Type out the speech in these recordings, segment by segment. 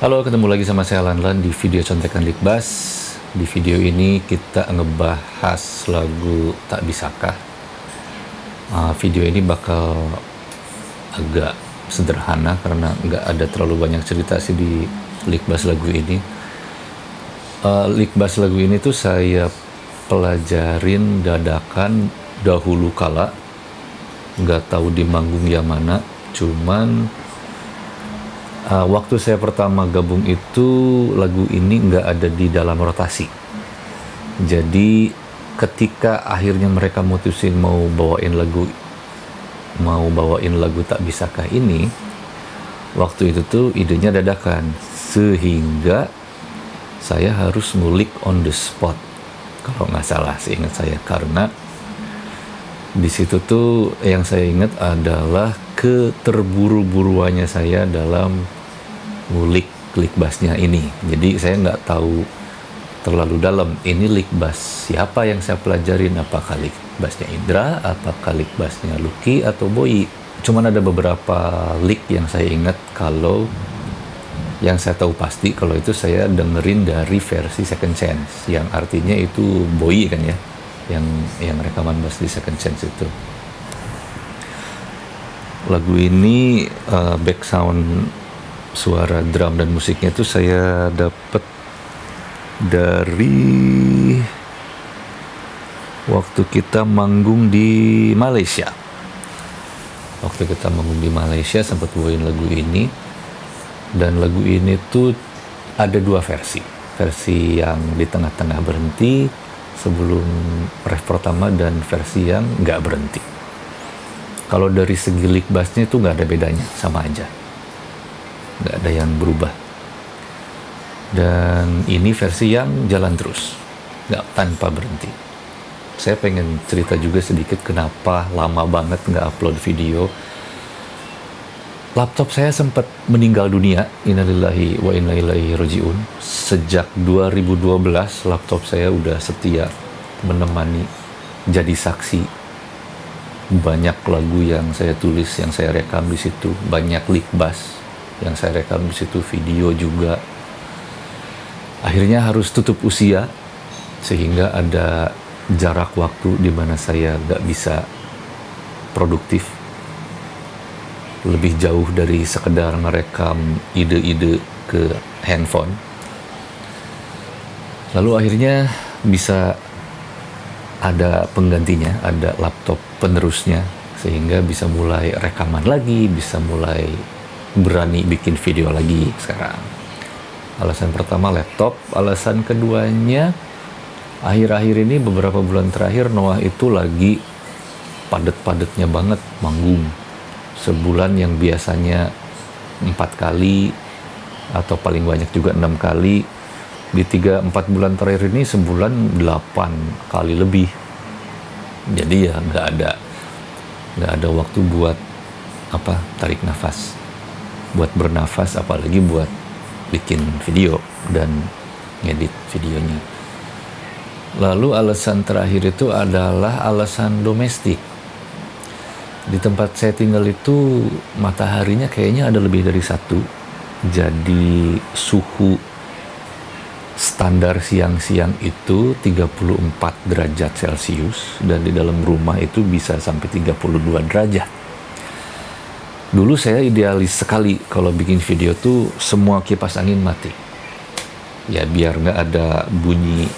Halo, ketemu lagi sama saya Lanlan di video contekan Likbaz. Di video ini kita ngebahas lagu Tak Bisakah. Video ini bakal agak sederhana karena nggak ada terlalu banyak cerita sih di Likbaz lagu ini. Likbaz lagu ini tuh saya pelajarin dadakan dahulu kala, nggak tahu di manggung yang mana, cuman waktu saya pertama gabung itu lagu ini nggak ada di dalam rotasi. Jadi ketika akhirnya mereka mutusin mau bawain lagu Tak Bisakah ini, waktu itu tuh idenya dadakan, sehingga saya harus ngulik on the spot kalau nggak salah seingat saya, karena di situ tuh yang saya ingat adalah keterburu-buruannya saya dalam ngulik Likbaznya ini. Jadi saya nggak tahu terlalu dalam ini Likbaz siapa yang saya pelajarin, apakah Likbaznya Indra, apakah Likbaznya Lucky atau Boy. Cuman ada beberapa lik yang saya ingat, kalau yang saya tahu pasti kalau itu saya dengerin dari versi Second Chance, yang artinya itu Boy kan ya, yang rekaman bass di Second Chance itu. Lagu ini back sound suara drum dan musiknya itu saya dapat dari waktu kita manggung di Malaysia. Waktu kita manggung di Malaysia sempat bawain lagu ini, dan lagu ini tuh ada dua versi. Versi yang di tengah-tengah berhenti sebelum ref pertama, dan versi yang nggak berhenti. Kalau dari segi Likbaznya itu nggak ada bedanya, sama aja. Nggak ada yang berubah. Dan ini versi yang jalan terus, nggak tanpa berhenti. Saya pengen cerita juga sedikit kenapa lama banget nggak upload video. Laptop saya sempat meninggal dunia, innalillahi wa inna ilaihi rajiun. Sejak 2012 laptop saya udah setia menemani, jadi saksi banyak lagu yang saya tulis, yang saya rekam di situ, banyak Likbaz yang saya rekam di situ, video juga. Akhirnya harus tutup usia, sehingga ada jarak waktu di mana saya nggak bisa produktif lebih jauh dari sekedar merekam ide-ide ke handphone. Lalu akhirnya bisa ada penggantinya, ada laptop penerusnya, sehingga bisa mulai rekaman lagi, bisa mulai berani bikin video lagi sekarang. Alasan pertama laptop, alasan keduanya akhir-akhir ini beberapa bulan terakhir Noah itu lagi padet-padetnya banget manggung. Sebulan yang biasanya 4 kali atau paling banyak juga 6 kali, di 3-4 bulan terakhir ini sebulan 8 kali lebih. Jadi ya nggak ada waktu buat tarik nafas, buat bernafas, apalagi buat bikin video dan ngedit videonya. Lalu alasan terakhir itu adalah alasan domestik. Di tempat saya tinggal itu mataharinya kayaknya ada lebih dari satu, jadi suhu standar siang-siang itu 34 derajat Celcius, dan di dalam rumah itu bisa sampai 32 derajat. Dulu saya idealis sekali kalau bikin video tuh semua kipas angin mati. Ya biar nggak ada bunyi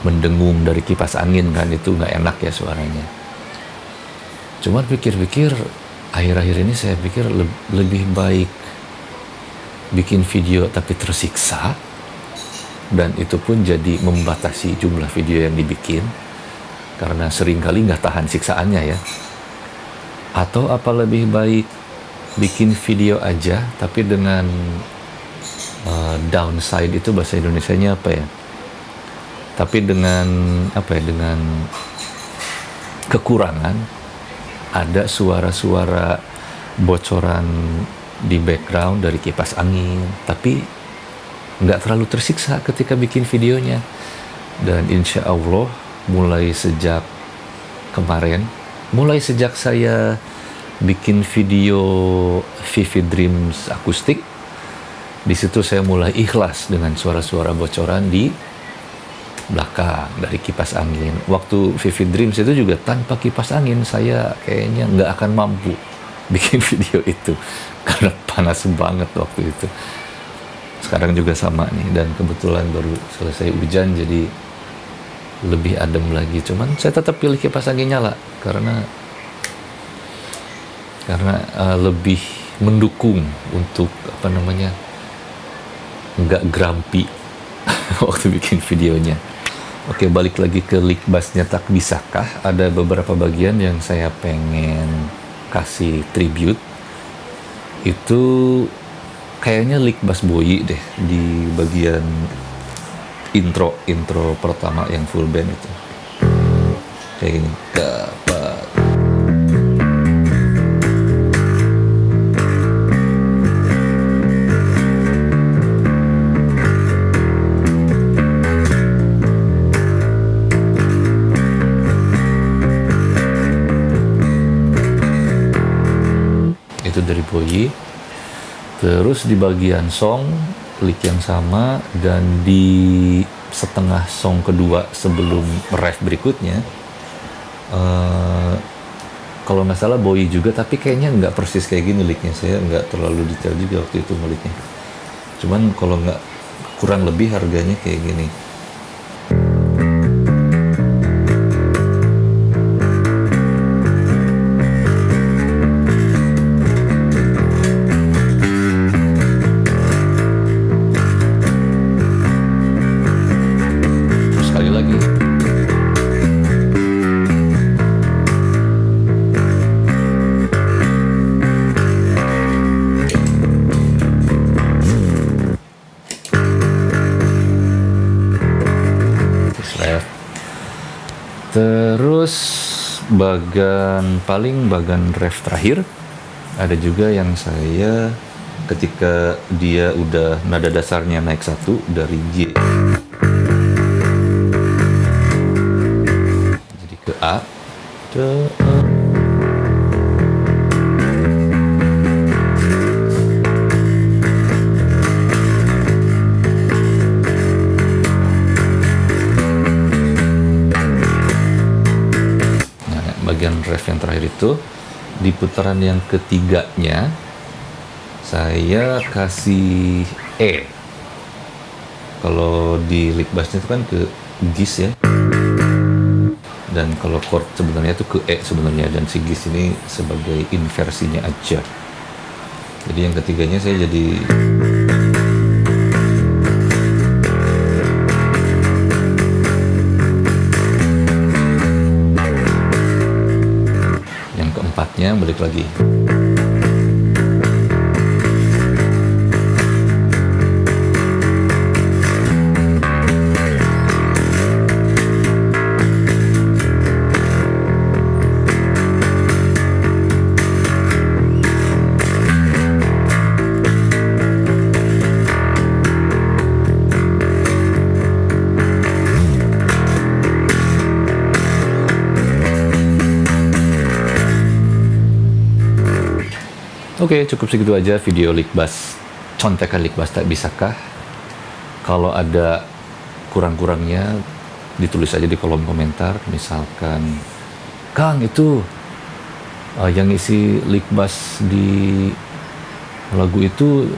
mendengung dari kipas angin kan, itu nggak enak ya suaranya. Cuman pikir-pikir, akhir-akhir ini saya pikir lebih baik bikin video tapi tersiksa, dan itu pun jadi membatasi jumlah video yang dibikin, karena seringkali nggak tahan siksaannya ya. Atau apa lebih baik bikin video aja tapi dengan downside, itu bahasa Indonesianya apa ya, tapi dengan dengan kekurangan, ada suara-suara bocoran di background dari kipas angin, tapi nggak terlalu tersiksa ketika bikin videonya. Dan insya Allah mulai sejak kemarin mulai sejak saya bikin video Vivid Dreams akustik, di situ saya mulai ikhlas dengan suara-suara bocoran di belakang dari kipas angin. Waktu Vivid Dreams itu juga tanpa kipas angin saya kayaknya nggak akan mampu bikin video itu karena panas banget waktu itu. Sekarang juga sama nih, dan kebetulan baru selesai hujan jadi lebih adem lagi. Cuman saya tetap pilih kipas angin nyala karena lebih mendukung untuk nggak grumpy waktu bikin videonya. Oke, balik lagi ke lick bassnya Tak Bisakah. Ada beberapa bagian yang saya pengen kasih tribute. Itu kayaknya lick bass Boyi deh di bagian intro pertama yang full band itu. Kayak gini. Itu dari Boyi. Terus di bagian song, lick yang sama, dan di setengah song kedua sebelum ref berikutnya, kalau nggak salah Boyi juga, tapi kayaknya nggak persis kayak gini licknya. Saya nggak terlalu detail juga waktu itu ngeliknya. Cuman kalau nggak kurang lebih harganya kayak gini. Terus bagian ref terakhir ada juga yang saya ketika dia udah nada dasarnya naik 1 dari G jadi ke A, bagian ref yang terakhir itu di putaran yang ketiganya saya kasih E. Kalau di lick bassnya itu kan ke gis ya, dan kalau chord sebenarnya itu ke E sebenarnya, dan si gis ini sebagai inversinya aja. Jadi yang ketiganya saya jadi keempatnya balik lagi. Oke, cukup segitu aja video lick bass, contekan lick bass Tak Bisakah. Kalau ada kurang-kurangnya ditulis aja di kolom komentar. Misalkan, Kang itu yang isi lick bass di lagu itu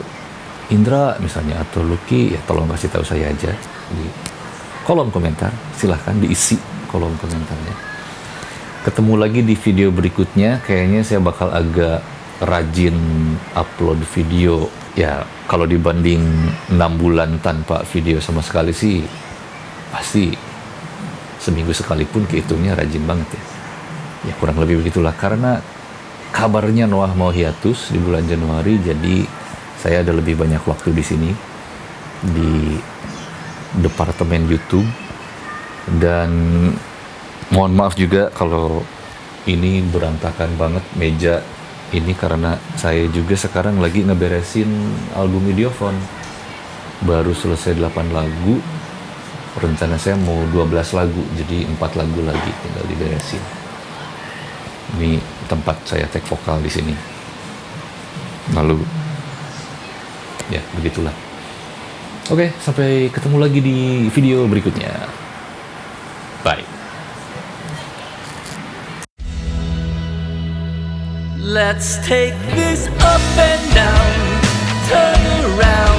Indra misalnya atau Lucky, ya tolong kasih tahu saya aja di kolom komentar. Silahkan diisi kolom komentarnya. Ketemu lagi di video berikutnya. Kayaknya saya bakal agak rajin upload video ya. Kalau dibanding 6 bulan tanpa video sama sekali sih pasti seminggu sekalipun kehitungnya rajin banget ya. Ya kurang lebih begitulah, karena kabarnya Noah mau hiatus di bulan Januari, jadi saya ada lebih banyak waktu di sini di departemen YouTube. Dan mohon maaf juga kalau ini berantakan banget meja ini, karena saya juga sekarang lagi ngeberesin album Ideophone. Baru selesai 8 lagu, rencana saya mau 12 lagu, jadi 4 lagu lagi tinggal diberesin. Ini tempat saya take vokal di sini. Lalu, ya begitulah. Oke, sampai ketemu lagi di video berikutnya. Bye. Let's take this up and down, turn around.